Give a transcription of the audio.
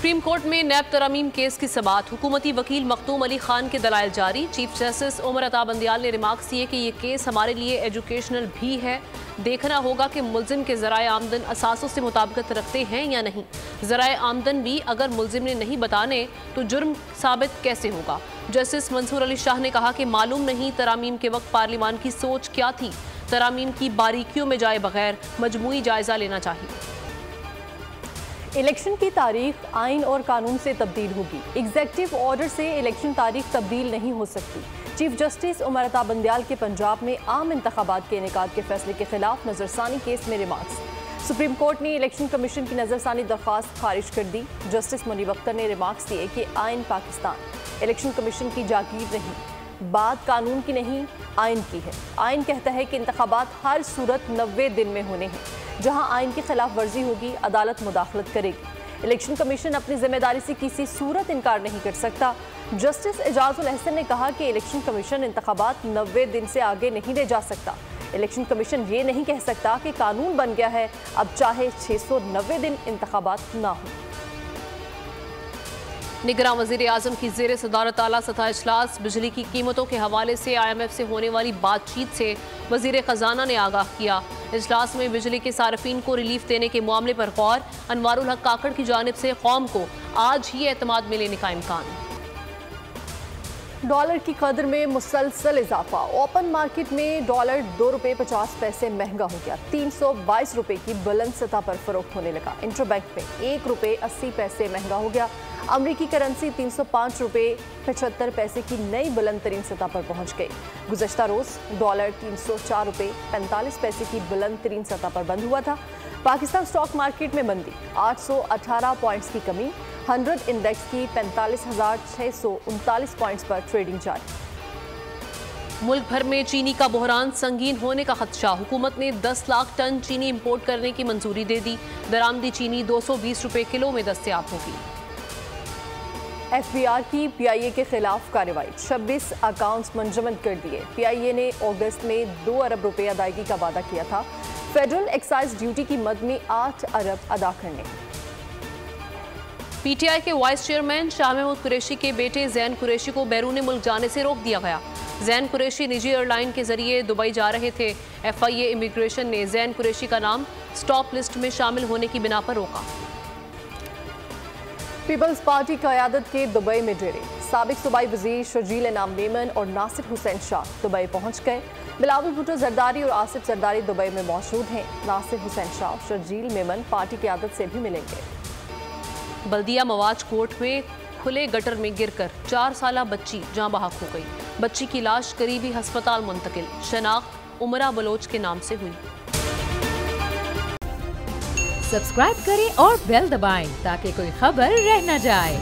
Supreme court में नैब तरमीम case की समाअत। हुकूमती वकील मखदूम अली खान के दलाइल जारी। चीफ जस्टिस उमर अता बंदियाल ने रिमार्क्स दिए कि ये केस हमारे लिए एजुकेशनल भी है। देखना होगा कि मुल्जिम के ज़राए आमदन असासों से मुताबिकत रखते हैं या नहीं। ज़राए आमदन भी अगर मुल्जिम ने नहीं बताने तो जुर्म साबित कैसे होगा। जस्टिस मंसूर अली शाह ने कहा कि मालूम नहीं तरामीम के वक्त पार्लिमान की सोच क्या थी। तरामीम की बारीकियों में जाए बगैर मजमूई जायजा लेना चाहिए। इलेक्शन की तारीख आइन और कानून से तब्दील होगी। एग्जेक्टिव ऑर्डर से इलेक्शन तारीख तब्दील नहीं हो सकती। चीफ जस्टिस उमर अता बंदियाल के पंजाब में आम इंतखाबात के इनेकाद के फैसले के खिलाफ नजरसानी केस में रिमार्क्स। सुप्रीम कोर्ट ने इलेक्शन कमीशन की नजरसानी दरख्वास्त खारिज कर दी। जस्टिस मुनीब अख्तर ने रिमार्क्स दिए कि आइन पाकिस्तान, इलेक्शन कमीशन की जागीर नहीं, बात कानून की नहीं आइन की है। आइन कहता है कि इंतखाबात हर सूरत 90 दिन में होने हैं। जहां आइन की खिलाफ वर्जी होगी अदालत मुदाखलत करेगी। इलेक्शन कमीशन अपनी जिम्मेदारी से किसी सूरत इनकार नहीं कर सकता। जस्टिस एजाजुल अहसन ने कहा कि इलेक्शन कमीशन इंतखाबात 90 दिन से आगे नहीं ले जा सकता। इलेक्शन कमीशन ये नहीं कह सकता कि कानून बन गया है, अब चाहे 690 दिन इंतखाबात ना हो। निगरान वज़ीर आज़म की ज़ेर सदारत आला सतह इजलास। बिजली की कीमतों के हवाले से IMF से होने वाली बातचीत से वज़ीर ख़जाना ने आगाह किया। इजलास में बिजली के सार्फिन को रिलीफ देने के मामले पर गौर। अनवारुल हक काकड़ की जानिब से कौम को आज ही एतमाद में लेने का इम्कान। डॉलर की कदर में मुसलसल इजाफा। ओपन मार्केट में डॉलर 2 रुपये 50 पैसे महंगा हो गया। 322 रुपये की बुलंद सतह पर फरोख्त होने लगा। इंटरबैंक में 1 रुपये 80 पैसे महंगा हो गया। अमरीकी करेंसी 305 रुपये 75 पैसे की नई बुलंद तरीन सतह पर पहुंच गई। गुज़श्ता रोज डॉलर 304 रुपये 45 पैसे की बुलंद तरीन सतह पर बंद हुआ था। पाकिस्तान स्टॉक मार्केट में मंदी, 818 पॉइंट्स की कमी। 100 इंडेक्स की 45,639 पॉइंट्स पर ट्रेडिंग जारी। मुल्क भर में चीनी का बहरान संगीन होने का खदशा। हुकूमत ने 10 लाख टन चीनी इंपोर्ट करने की मंजूरी दे दी। दरामदी चीनी 220 रुपये किलो में दस्तयाब होगी। FBR की PIA के खिलाफ कार्रवाई। 26 अकाउंट्स मुंजमद कर दिए। PIA ने अगस्त में 2 अरब रुपए अदायगी का वादा किया था। फेडरल एक्साइज ड्यूटी की मद में 8 अरब अदा करने। PTI के वाइस चेयरमैन शाह महमूद कुरैशी के बेटे जैन कुरैशी को बैरून मुल्क जाने से रोक दिया गया। जैन कुरैशी निजी एयरलाइन के जरिए दुबई जा रहे थे। FIA इमिग्रेशन ने जैन कुरैशी का नाम स्टॉप लिस्ट में शामिल होने की बिना पर रोका। पीपल्स पार्टी क़यादत के दुबई में डेरे। साबिक सूबाई वजीर शर्जील इनाम मेमन और नासिर हुसैन शाह दुबई पहुंच गए। बिलावल भुट्टो जरदारी और आसिफ जरदारी दुबई में मौजूद हैं। नासिर हुसैन शाह, शर्जील मेमन पार्टी क़यादत से भी मिलेंगे। बल्दिया मवाज कोर्ट में खुले गटर में गिरकर 4 साला बच्ची जाँ बहक हो गई। बच्ची की लाश करीबी अस्पताल मुंतकिल। शनाख्त उमरा बलोच के नाम से हुई। सब्सक्राइब करें और बेल दबाएं ताकि कोई खबर रह न जाए।